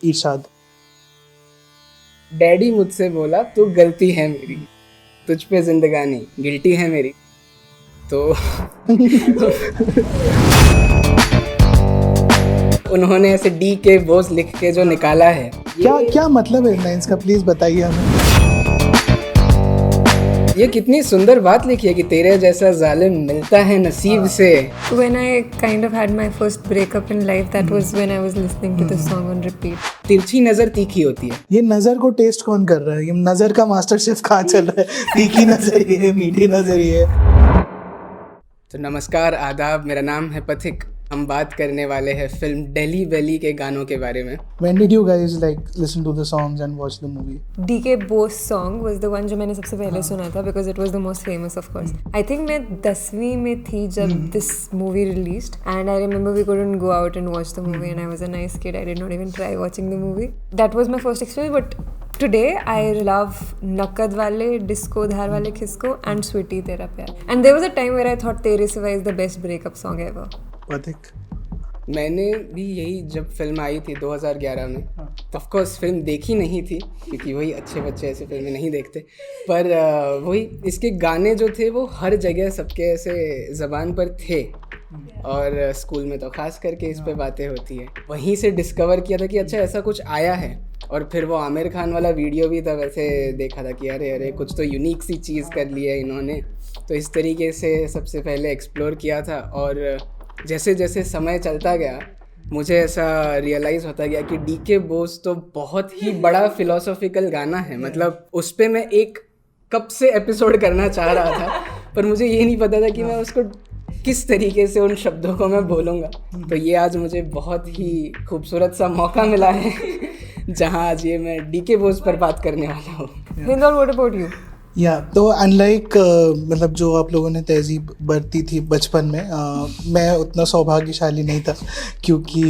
इरशाद। Daddy मुझसे बोला तू गलती है मेरी, तुझ पे जिंदगानी गिल्टी है मेरी। तो उन्होंने ऐसे डी के बोझ लिख के जो निकाला है, क्या मतलब है इन लाइन्स का, प्लीज बताइए हमें। ये कितनी सुंदर बात लिखी है कि तेरे जैसा जालिम मिलता है नसीब से। When I kind of had my first breakup in life, that was when I was listening to this song on repeat. तिरछी नजर तीखी होती है। ये नजर को टेस्ट कौन कर रहा है? ये नजर का मास्टर शेफ कहाँ चल रहा है? तीखी नजर ये है, मीठी नजर ये है। तो नमस्कार, आदाब, मेरा नाम है पथिक। हम बात करने वाले हैं फिल्म दिल्ली वैली के गानों के बारे में। When did you guys like listen to the songs and watch the movie? DK Bose song was the one जो मैंने सबसे पहले सुना था because it was the most famous of course. I think मैं 10वीं में थी जब this movie released and I remember we couldn't go out and watch the movie and I was a nice kid. I did not even try watching the movie. That was my first experience, but today I love नकद वाले, disco धार वाले खिसको and Sweetie तेरा प्यार. And there was a time where I thought तेरे सिवा is the best breakup song ever. पथिक। मैंने भी यही, जब फिल्म आई थी 2011 में, तो ऑफ कोर्स फिल्म देखी नहीं थी क्योंकि वही अच्छे बच्चे ऐसे फिल्में नहीं देखते, पर वही इसके गाने जो थे वो हर जगह सबके ऐसे ज़बान पर थे और स्कूल में तो ख़ास करके इस पे बातें होती है। वहीं से डिस्कवर किया था कि अच्छा ऐसा कुछ आया है, और फिर वो आमिर खान वाला वीडियो भी था, वैसे देखा था कि अरे अरे कुछ तो यूनिक सी चीज़ कर ली है इन्होंने। तो इस तरीके से सबसे पहले एक्सप्लोर किया था और जैसे जैसे समय चलता गया मुझे ऐसा रियलाइज़ होता गया कि डीके बोस तो बहुत ही बड़ा फिलोसॉफिकल गाना है। मतलब उस पर मैं एक कब से एपिसोड करना चाह रहा था, पर मुझे ये नहीं पता था कि मैं उसको किस तरीके से उन शब्दों को मैं बोलूँगा। तो ये आज मुझे बहुत ही खूबसूरत सा मौका मिला है जहाँ आज ये मैं डीके बोस पर बात करने वाला हूँ। Hindol, what about you? तो अनलाइक मतलब जो आप लोगों ने तहजीब बरती थी बचपन में, मैं उतना सौभाग्यशाली नहीं था क्योंकि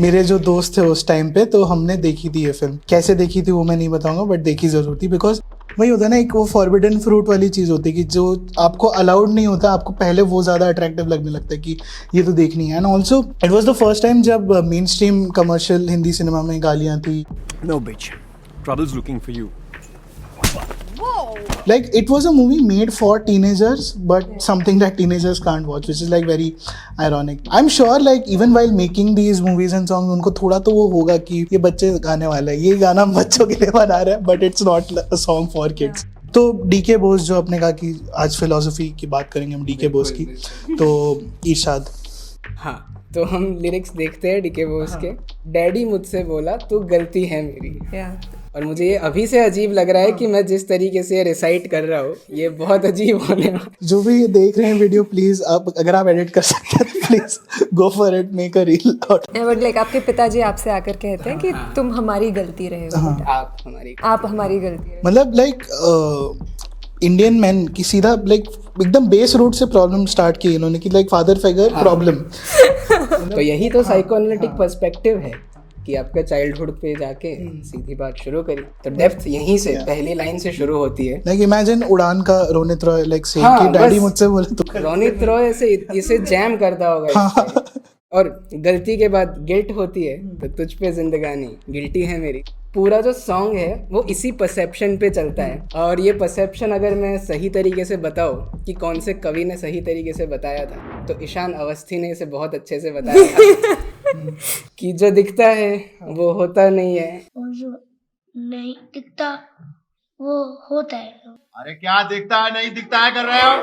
मेरे जो दोस्त थे उस टाइम पे, तो हमने देखी थी ये फिल्म। कैसे देखी थी वो मैं नहीं बताऊंगा, बट देखी ज़रूर थी। बिकॉज वही होता है ना, एक वो फॉरबिडन फ्रूट वाली चीज़ होती है कि जो आपको अलाउड नहीं होता, आपको पहले वो ज़्यादा अट्रैक्टिव लगने लगता है कि ये तो देखनी है। And also it was the first time जब mainstream commercial Hindi cinema में गालियाँ थी। No bitch, trouble's looking for you. Like it was a movie made for teenagers, but something that teenagers can't watch, which is like very ironic. I'm sure like even while making these movies and songs, उनको थोड़ा तो वो होगा कि ये बच्चे गाने वाला है, ये गाना बच्चों के लिए बना रहा है, but it's not a song for kids. तो डीके बोस जो आपने कहा कि आज फिलोसफी की बात करेंगे हम डीके बोस की, तो इरशाद। हाँ, तो हम लिरिक्स देखते हैं डीके बोस के। डैडी मुझसे बोला तू गलती है मेरी। Yeah. और मुझे ये अभी से अजीब लग रहा है कि मैं जिस तरीके से रिसाइट कर रहा हूँ ये बहुत अजीब होने वाला। जो भी ये देख रहे हैं वीडियो, प्लीज आप अगर आप एडिट कर सकते हैं तो please go for it, make a reel out. But like आपके पिताजी आपसे आकर कहते हैं कि तुम हमारी गलती रहे हो, आप हमारी गलती रहे। मतलब लाइक इंडियन मैन की सीधा लाइक एकदम बेस रूट से प्रॉब्लम स्टार्ट की इन्होंने कि लाइक फादर फिगर प्रॉब्लम। तो यही तो साइकोएनालिटिक पर्सपेक्टिव है कि आपका चाइल्डहुड पे जाके सीधी बात शुरू करी। तो डेप्थ यहीं से पहली लाइन से शुरू होती है। लाइक इमेजिन उड़ान का रोनित रॉय लाइक से कि डैडी मुझसे बोले तो रोनित रॉय से इसे जैम करता होगा और गलती के बाद गिल्ट होती है, तो तुझ पे जिंदगानी गिल्टी है मेरी। पूरा जो सॉन्ग है वो इसी परसेप्शन पे चलता है। और ये परसेप्शन अगर मैं सही तरीके से बताऊँ कि कौन से कवि ने सही तरीके से बताया था, तो ईशान अवस्थी ने इसे बहुत अच्छे से बताया था कि जो दिखता है वो होता नहीं है, और जो नहीं दिखता वो होता है। अरे क्या दिखता है नहीं दिखता है कर रहे हो?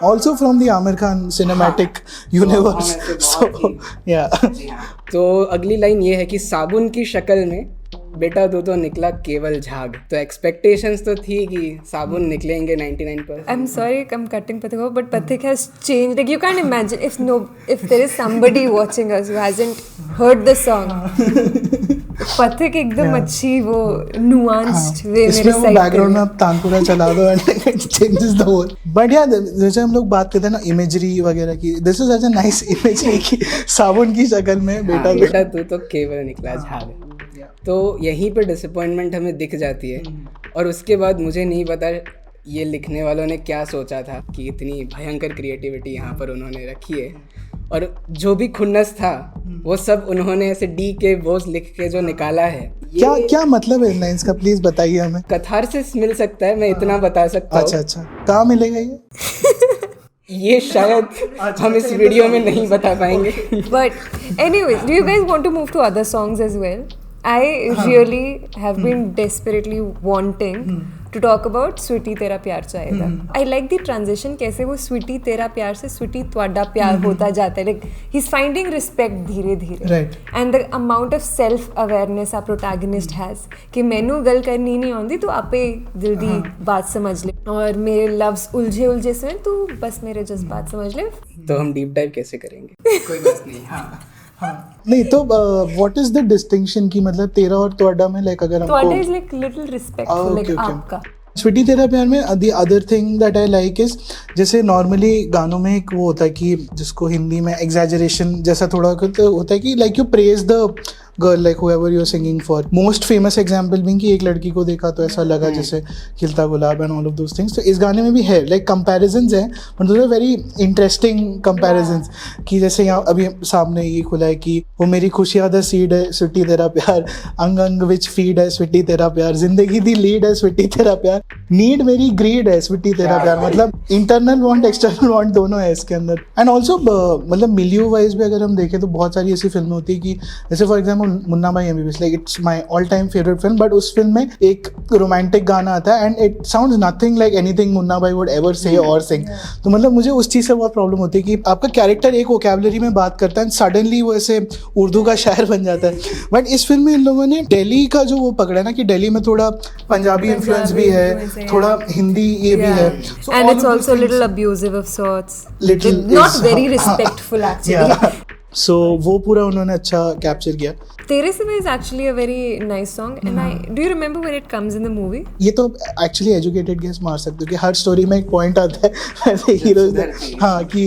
also from the Aamir Khan cinematic universe. So yeah. तो अगली लाइन ये है कि साबुन की शक्ल में बेटा तू तो निकला केवल झाग। तो एक्सपेक्टेशंस तो थी कि साबुन निकलेंगे 99%। I'm sorry, I'm cutting Pathik off, but Pathik has changed. Like you can't imagine if there is somebody watching us who hasn't heard the song. Pathik एकदम अच्छी वो nuanced way में इसमें वो recite बैकग्राउंड में आप तानपुरा चला दो and it changes the whole. But yeah, जैसे हम लोग बात करते हैं ना इमेजरी वगैरह की, this is such a nice imagery कि साबुन की शक्ल में बेटा तू तो केवल निकला झाग। तो यहीं पे डिसअपॉइंटमेंट हमें दिख जाती है। और उसके बाद मुझे नहीं पता ये लिखने वालों ने क्या सोचा था कि इतनी भयंकर क्रिएटिविटी यहाँ पर उन्होंने रखी है। और जो भी खुन्नस था वो सब उन्होंने ऐसे डी के बोझ लिख के जो निकाला है, क्या क्या मतलब है इन लाइंस का, प्लीज बताइए हमें। कथारसिस मिल सकता है, मैं इतना बता सकता हूँ। अच्छा, कहाँ मिलेगा ये? ये शायद हम इस वीडियो में नहीं बता पाएंगे। But anyways, do you guys want to move to other songs as well? I really have been desperately wanting to talk about Sweety तेरा प्यार चाहेगा. I like the transition, कैसे वो स्वीटी तेरा प्यार से स्वीटी ਤੁਹਾਡਾ प्यार होता जाता है. Like he's finding respect धीरे धीरे. Right. And the amount of self awareness our protagonist has कि मैनू गल करनी नहीं आती तो आपे जल्दी बात समझ ले, और मेरे लव्स उलझे से तू बस मेरे जज्बात समझ ले. तो हम डीप डाइव कैसे करेंगे? कोई बात नहीं। नहीं तो व्हाट इज द डिस्टिंक्शन की, मतलब तेरा और तोड़ा में, लाइक अगर ਤੁਹਾਡਾ हमको is like little respectful, like आपका. स्वीटी तेरा प्यार में the other thing that I like is, जैसे नॉर्मली गानों में एक वो होता है कि जिसको हिंदी में एग्जैजरेशन जैसा थोड़ा होता है कि like you praise the girl, like whoever you are singing for. Most famous example भी कि एक लड़की को देखा तो ऐसा लगा जैसे खिलता गुलाब and all of those things. तो इस गाने में भी है लाइक कंपैरिजंस हैं, but those are very interesting comparisons. कि जैसे यहाँ अभी सामने ये खुला है कि वो मेरी खुशियाँ द सीड है स्वीटी तेरा प्यार, अंग अंग विच फीड है स्वीटी तेरा प्यार, जिंदगी दी लीड है स्वीटी तेरा प्यार, नीड मेरी ग्रीड है स्वीटी तेरा प्यार. मतलब इंटरनल वांट एक्सटर्नल वांट दोनों है इसके अंदर. एंड ऑल्सो मतलब मिलियो वाइज भी अगर हम देखें तो बहुत सारी ऐसी फिल्में होती है कि जैसे फॉर एग्जाम्पल मुन्ना भाई MBBS, like it's my all time favourite film, but उस फिल्म में एक रोमांटिक गाना आता है and it sounds nothing like anything Munna भाई वुड एवर से और सिंग. तो मतलब मुझे उस चीज़ से बहुत प्रॉब्लम होती है कि आपका कैरेक्टर एक वोकैबुलरी में बात करता है एंड सडनली वो ऐसे उर्दू का शायर बन जाता है. बट इस फिल्म में इन लोगों ने दिल्ली का जो वो पकड़ा है ना कि दिल्ली में थोड़ा पंजाबी इन्फ्लुएंस भी है, थोड़ा हिंदी ये भी है. So And all it's of those also a things- little abusive of sorts. Little Not is- very हाँ, respectful actually. Yeah. So वो पूरा उन्होंने अच्छा कैप्चर किया. Tere Siva is actually a very nice song, and do you remember when it comes in the movie? ये तो actually educated guess मार सकते हो कि हर स्टोरी में एक पॉइंट आता है हीरो, हाँ कि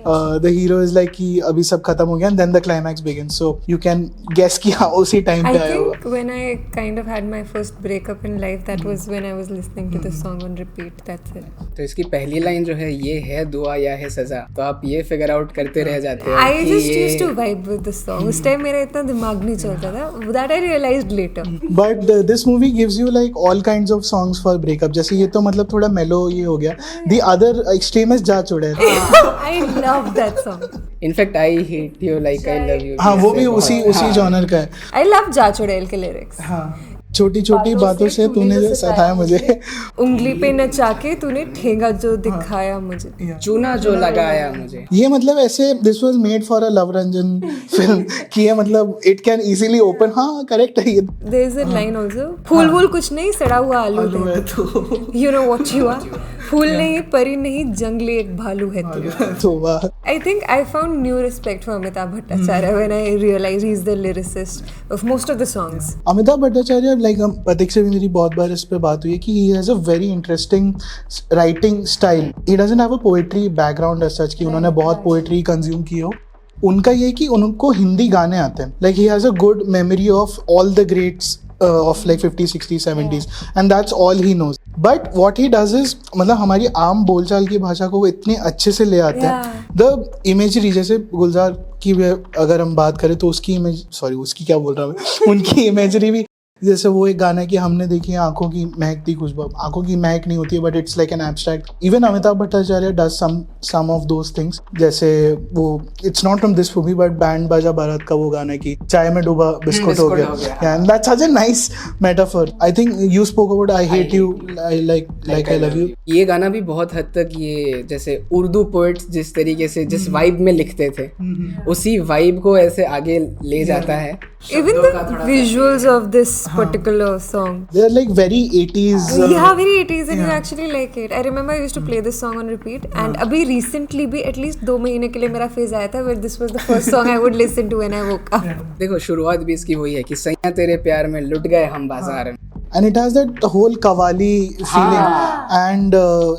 द हीरो इज लाइक कि अभी सब खत्म हो गया and then the climax begins, so you can guess कि हाँ उसी टाइम I पे आया होगा. think when I kind of had my first breakup in life, that was when I was listening to this song on repeat. That's it. तो इसकी पहली line जो है ये है दुआ या है सजा, तो आप ये फिगर आउट करते रह जाते हो I कि just ये used to vibe with this song. उस टाइम मेरा इतना दिमाग नहीं चलता था. That I realized later. But this movie gives you like all kinds of songs for breakup. जैसे ये तो मतलब थोड़ा मेलो ये हो गया. द अदर एक्सट्रीम इज जा चुड़े. I love that song. In fact I hate you like I love you, हाँ वो भी उसी जॉनर का है. I love जा चुड़ैल के lyrics. हाँ छोटी छोटी बातों से तूने जो सताया मुझे, उंगली पे नचा के तूने ठेंगा जो दिखाया मुझे. चूना जो लगाया मुझे. ये मतलब ऐसे this was made for a love Ranjan film कि ये मतलब इट कैन इजीली ओपन. हाँ करेक्ट है ये. There is a line also. फूल वूल कुछ नहीं, सड़ा हुआ आलू दे. You know what you are. फूल नहीं, परी नहीं, जंगली एक भालू है तू. तो वाह. I think I found new respect for Amitabh Bhattacharya when I realized he's the lyricist of most of the songs. Amitabh Bhattacharya, like हम प्रतीक से भी मेरी बहुत बार इस पे बात हुई है कि he has a very interesting writing style. He doesn't have a poetry background as such कि उन्होंने बहुत पोएट्री कंज्यूम की हो. उनका ये है कि उनको हिंदी गाने आते हैं. Like he has a good memory of all the greats of like 50s 60s 70s and that's all he knows. But what he does is मतलब हमारी आम बोलचाल की भाषा को वो इतने अच्छे से ले आते हैं. द इमेजरी, जैसे गुलजार की अगर हम बात करें तो उसकी इमेज, सॉरी उसकी क्या बोल रहा हूँ मैं, उनकी इमेजरी भी, जैसे वो एक गाना है कि हमने देखी है आंखों की महकती खुशबू. आंखों की महक नहीं होती है but it's like an abstract. Even Amitabh Bhattacharya does some of those things. जैसे वो it's not from this movie but Band Baaja Baaraat का वो गाना है कि चाय में डूबा बिस्कुट हो गया. And that's such a nice metaphor. I think you spoke about I hate you I like I love you. ये गाना भी बहुत हद तक ये जैसे उर्दू पोएट्स जिस तरीके से जिस वाइब में लिखते थे उसी वाइब को ऐसे आगे ले जाता है. Even the visuals of this particular song. They are like very 80s. Yeah, very 80s, and you actually like it. I remember I used to play this song on repeat, and अभी recently भी at least 2 महीने के लिए मेरा phase आया था where this was the first song I would listen to when I woke up. देखो शुरुआत भी इसकी वही है कि सैया तेरे प्यार में लुट गए हम बाजार में. And it has that whole qawwali feeling. And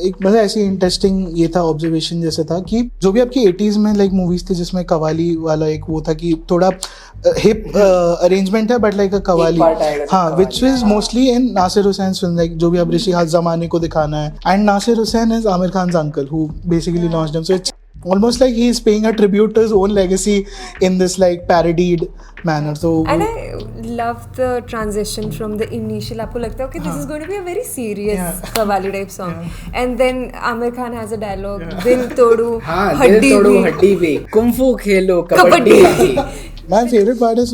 एक मतलब ऐसी इंटरेस्टिंग ये था ऑब्जर्वेशन जैसे था कि जो भी आपकी 80s में लाइक मूवीज थे जिसमें कवाली वाला एक वो था कि थोड़ा हिप अरेंजमेंट है बट लाइक अ कवाली. हाँ which is mostly in Nasir Hussain film. Like जो भी अब ऋषि हाथ जमाने को दिखाना है. And Nasir Hussain is Aamir Khan uncle who basically launched him. So almost like he is paying a tribute to his own legacy in this like parodied manner. So And I love the transition from the initial. आपको लगता है okay, this is going to be a very serious qawwali type song, and then Amir Khan has a dialogue, दिल तोड़ू हाँ, दिल हड्डी तोड़ो भी हड्डी भी, कुंफू खेलो कबड्डी कबड्डी भी। my favorite part is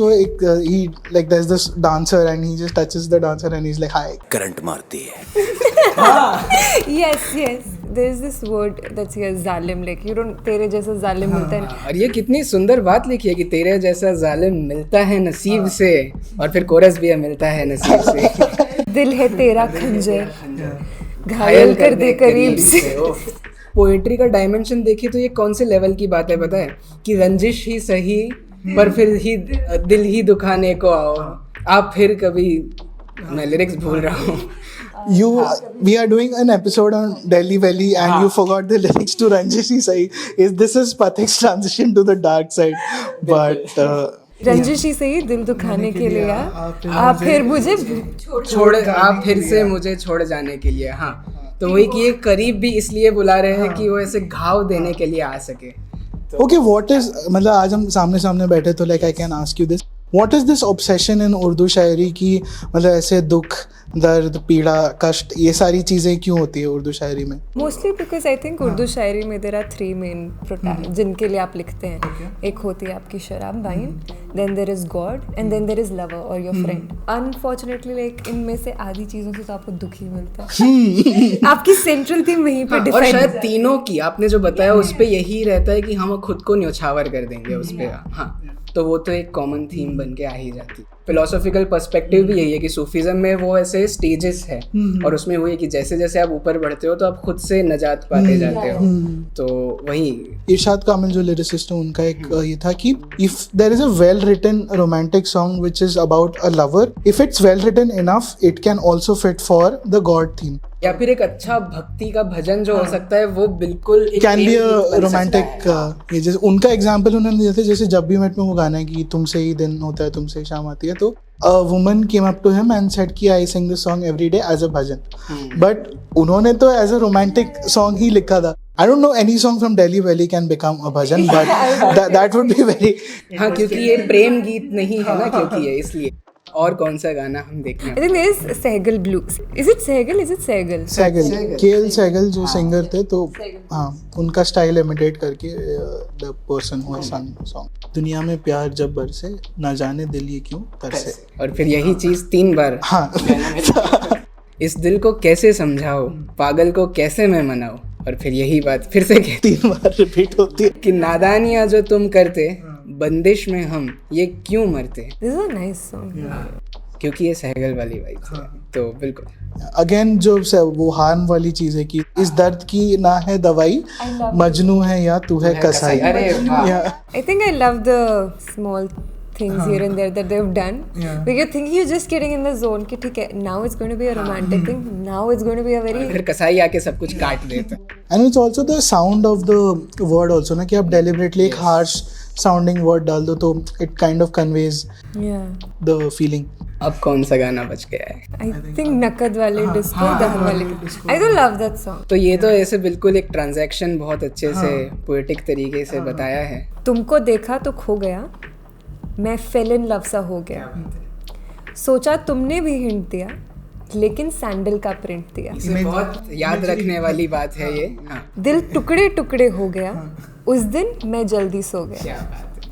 he like there's this dancer and he just touches the dancer and he's like hi. Current मारती है। yes there is this word that's here zalim, like you don't तेरे जैसा जालिम मिलता है और ये कितनी सुंदर बात लिखी है कि तेरे जैसा जालिम मिलता है नसीब से, और फिर कोरस भी है मिलता है नसीब से। दिल है तेरा खंजर घायल कर दे करीब से। पोएट्री का डायमेंशन देखिए तो ये कौन से लेवल की बात है पता है, कि रंजिश ही सही पर फिर ही दिल ही दुखाने को आओ, आप फिर कभी, मैं लिरिक्स भूल रहा हूँ। We are doing an episode on Delhi Valley and you forgot the lyrics to Ranjishi Sahi. This is Pathik's transition to the dark side, but रंजिशी से ही दिल दुखाने के लिए आप फिर मुझे छोड़, आप फिर से मुझे छोड़ जाने के लिए। हाँ, तो वही कि ये करीब भी इसलिए बुला रहे हैं कि वो ऐसे घाव देने के लिए आ सके। okay, what is मतलब आज हम सामने सामने बैठे तो like I can ask you this, what is this obsession in Urdu शायरी की, मतलब ऐसे दुख दर्द पीड़ा कष्ट ये सारी चीज़ें क्यों होती है उर्दू शायरी में? Mostly because I think Urdu शायरी में देर आर 3 मेन प्रोटैगनिस्ट जिनके लिए आप लिखते हैं। एक होती है आपकी शराब wine, then there is god and then there is lover or your friend. Unfortunately like इनमें से आधी चीज़ों से तो आपको दुख ही मिलता है। आपकी सेंट्रल थीम वहीं पे और डिफाइन शायद तीनों की आपने जो बताया उस पे यही रहता है कि हम खुद को न्यौछावर कर देंगे उस पे। हाँ, तो वो तो एक कॉमन थीम बन के आ ही जाती। फिलोसॉफिकल पर्सपेक्टिव भी यही है कि सूफीज़म में वो ऐसे स्टेजेस है और उसमें हुई कि जैसे जैसे आप ऊपर बढ़ते हो तो आप खुद से नजात पाते जाते हो। तो वही इरशाद कामिल जो लिरिसिस्ट है उनका एक ये था कि if there is a well written romantic song which is about a lover, if it's well written enough it can also fit for the god theme. या फिर एक अच्छा भक्ति का भजन जो हो सकता है वो बिल्कुल कैन बी अ रोमांटिक। ये जैसे उनका एग्जांपल उन्होंने दिया था, जैसे जब भी मेट में वो गाना है कि तुमसे ही दिन होता है तुमसे ही शाम आती है, तो a woman came up to him and said कि I sing this song every day as a bhajan, but उन्होंने तो as a romantic song ही लिखा था। I don't know any song from Delhi Valley can become a bhajan, but that would be very हाँ, क्योंकि ये प्रेम गीत नहीं है ना, क्योंकि ये इसलिए। और कौन सा गाना हम देखना? I think there is Saigal blues. Is it Saigal? Saigal KL Saigal जो सिंगर थे, तो हाँ उनका स्टाइल इमिटेट करके the person who has sung song. दुनिया में प्यार जब बरसे ना जाने दिल ये क्यों तरसे। और फिर यही चीज 3 बार। हाँ इस दिल को कैसे समझाओ, पागल को कैसे मैं मनाऊं, और फिर यही बात फिर से 3 बार रिपीट होती है कि नादानियां जो तुम करते बंदिश में हम ये क्यों मरते। This is a nice song क्योंकि ये सहगल वाली वाइब है। तो बिल्कुल अगेन जो वो हार्म वाली चीज है कि इस दर्द की ना है दवाई, मजनू है या तू है कसाई। अरे वाह। I think I love the small things here and there that they've done. Because you think you're just getting in the zone कि ठीक है, now it's going to be a romantic thing, now it's going to be a very फिर कसाई आके सब कुछ काट देता। And it's also the sound of the word also ना, कि आप deliberately एक harsh sounding word डाल दो तो it kind of conveys the feeling. अब कौन सा गाना बच गया है? I think नकद वाले डिस्को दहन वाले I do love that song. तो ये तो ऐसे बिल्कुल एक ट्रांजैक्शन बहुत अच्छे से पोएटिक तरीके से बताया है। तुमको देखा तो खो गया, मैं फेल इन लव सा हो गया, सोचा तुमने भी हिंट दिया लेकिन सैंडल का प्रिंट दिया, इसमें बहुत याद रखने वाली बात है ये। हाँ, दिल टुकड़े टुकड़े हो गया, उस दिन मैं जल्दी सो गया, क्या बात है।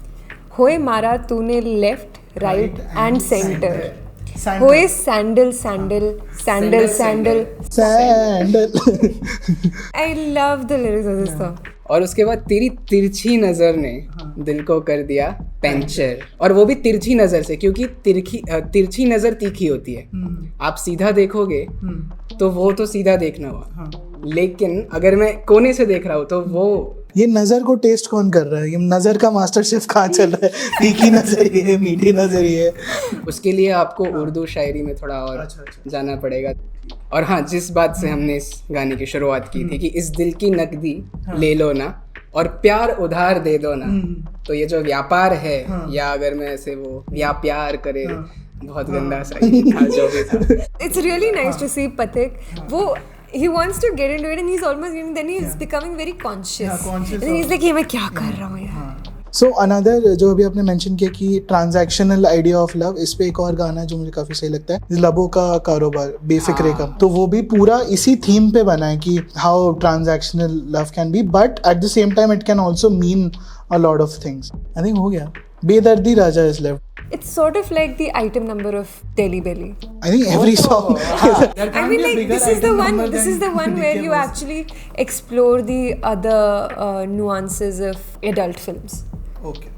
होए मारा तूने लेफ्ट राइट एंड सेंटर, होए sandal sandal sandal sandal Sandal. I love the lyrics of this song. और उसके बाद तेरी तिरछी नजर ने दिल को कर दिया पंचर, और वो भी तिरछी नजर से, क्योंकि तिरछी नजर तीखी होती है। आप सीधा देखोगे तो वो तो सीधा देखना हुआ, लेकिन अगर मैं कोने से देख रहा हूँ तो वो ये नजर को टेस्ट कौन कर रहा है? ये नजर का मास्टर शेफ कहाँ चल रहा है? तीखी नजर ये है, मीठी नजर ये है। उसके लिए आपको उर्दू शायरी में थोड़ा और जाना पड़ेगा। और हाँ, जिस बात से हमने इस गाने की शुरुआत की थी कि इस दिल की नकदी ले लो ना और प्यार उधार दे दो ना, तो ये जो व्यापार है, या अगर मैं ऐसे वो व्याप्यार करे, बहुत गंदा सा ही था जो भी था। इट्स रियली नाइस टू सी पथिक। वो he wants to get into it and he's almost, then he's becoming very conscious. Yeah, conscious And then he's of- like, ये मैं क्या कर रहा हूँ यार. सो अनदर जो अभी आपने मेंशन किया कि ट्रांजैक्शनल आइडिया ऑफ लव, इस पे एक और गाना है जो मुझे काफी सही लगता है, लबों का कारोबार बेफिक्रे का, तो वो भी पूरा इसी थीम पे बना है कि how transactional love can be, but at the same time it can also mean a lot of things. I think हो गया. Bedardi Raja is left. It's sort of like the item number of Delhi Belly. I think every song. I mean, like this is the one. This is the one where you actually explore the other nuances of adult films. Okay.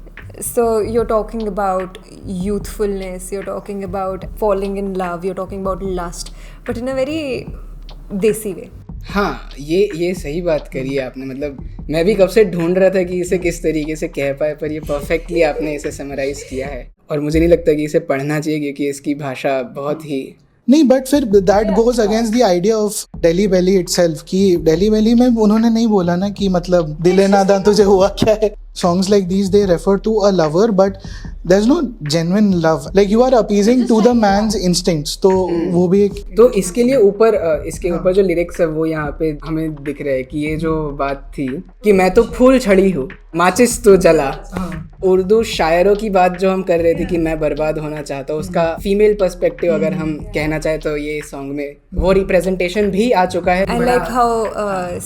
So you're talking about youthfulness. You're talking about falling in love. You're talking about lust, but in a very desi way. हाँ, ये सही बात करी है आपने. मतलब मैं भी कब से ढूंढ रहा था कि इसे किस तरीके से कह पाए, पर ये परफेक्टली आपने इसे समराइज़ किया है. और मुझे नहीं लगता कि इसे पढ़ना चाहिए क्योंकि इसकी भाषा बहुत ही नहीं, बट फिर that goes against the idea of Delhi valley itself कि दिल्ली वैली में उन्होंने नहीं बोला ना कि मतलब दिले नादा तुझे हुआ क्या है. Songs like these, they refer to a lover, but there's no genuine love. Like you are appeasing to the man's instincts. तो वो भी एक तो इसके लिए ऊपर इसके ऊपर जो लिरिक्स है वो यहाँ पे हमें दिख रहा है कि ये जो बात थी कि मैं तो फूल छड़ी हूँ, माचिस तो जला. उर्दू शायरों की बात जो हम कर रहे थे कि मैं बर्बाद होना चाहता हूँ, उसका फीमेल पर्सपेक्टिव अगर हम कहना चाहे तो ये सॉन्ग में वो रिप्रेजेंटेशन भी आ चुका है. I like how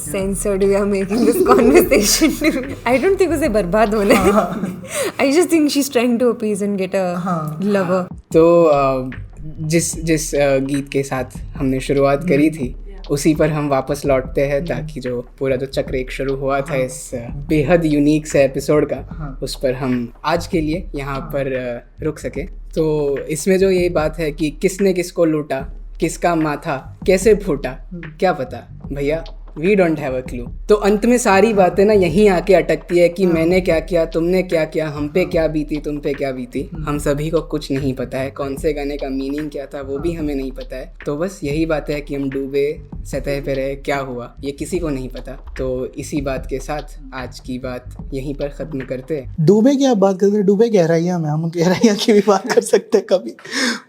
censored we are making this conversation. I don't think उसे बर्बाद होना है. I just think she's trying to appease and get a lover. तो जिस गीत के साथ हमने शुरुआत करी थी उसी पर हम वापस लौटते हैं ताकि जो पूरा जो चक्र एक शुरू हुआ था इस बेहद यूनिक से एपिसोड का, उस पर हम आज के लिए यहाँ पर रुक सके. तो इसमें जो ये बात है कि किसने किसको लूटा, किसका माथा कैसे फूटा, क्या पता भैया, we don't have a clue. तो अंत में सारी बातें ना यहीं आके अटकती है कि मैंने क्या किया, तुमने क्या किया, हम पे क्या बीती, तुम पे क्या बीती. हम सभी को कुछ नहीं पता है, कौन से गाने का मीनिंग क्या था वो भी हमें नहीं पता है. तो बस यही बात है कि हम डूबे सतह पे रहे, क्या हुआ ये किसी को नहीं पता. तो इसी बात के साथ आज की बात यहीं पर ख़त्म करते हैं. डूबे की आप बात करते हैं, डूबे गहराइयाँ में, हम गहराइयाँ की भी बात कर सकते हैं कभी.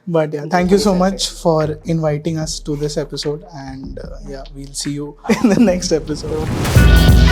But yeah, thank you so much for inviting us to this episode, and yeah, we'll see you in the next episode.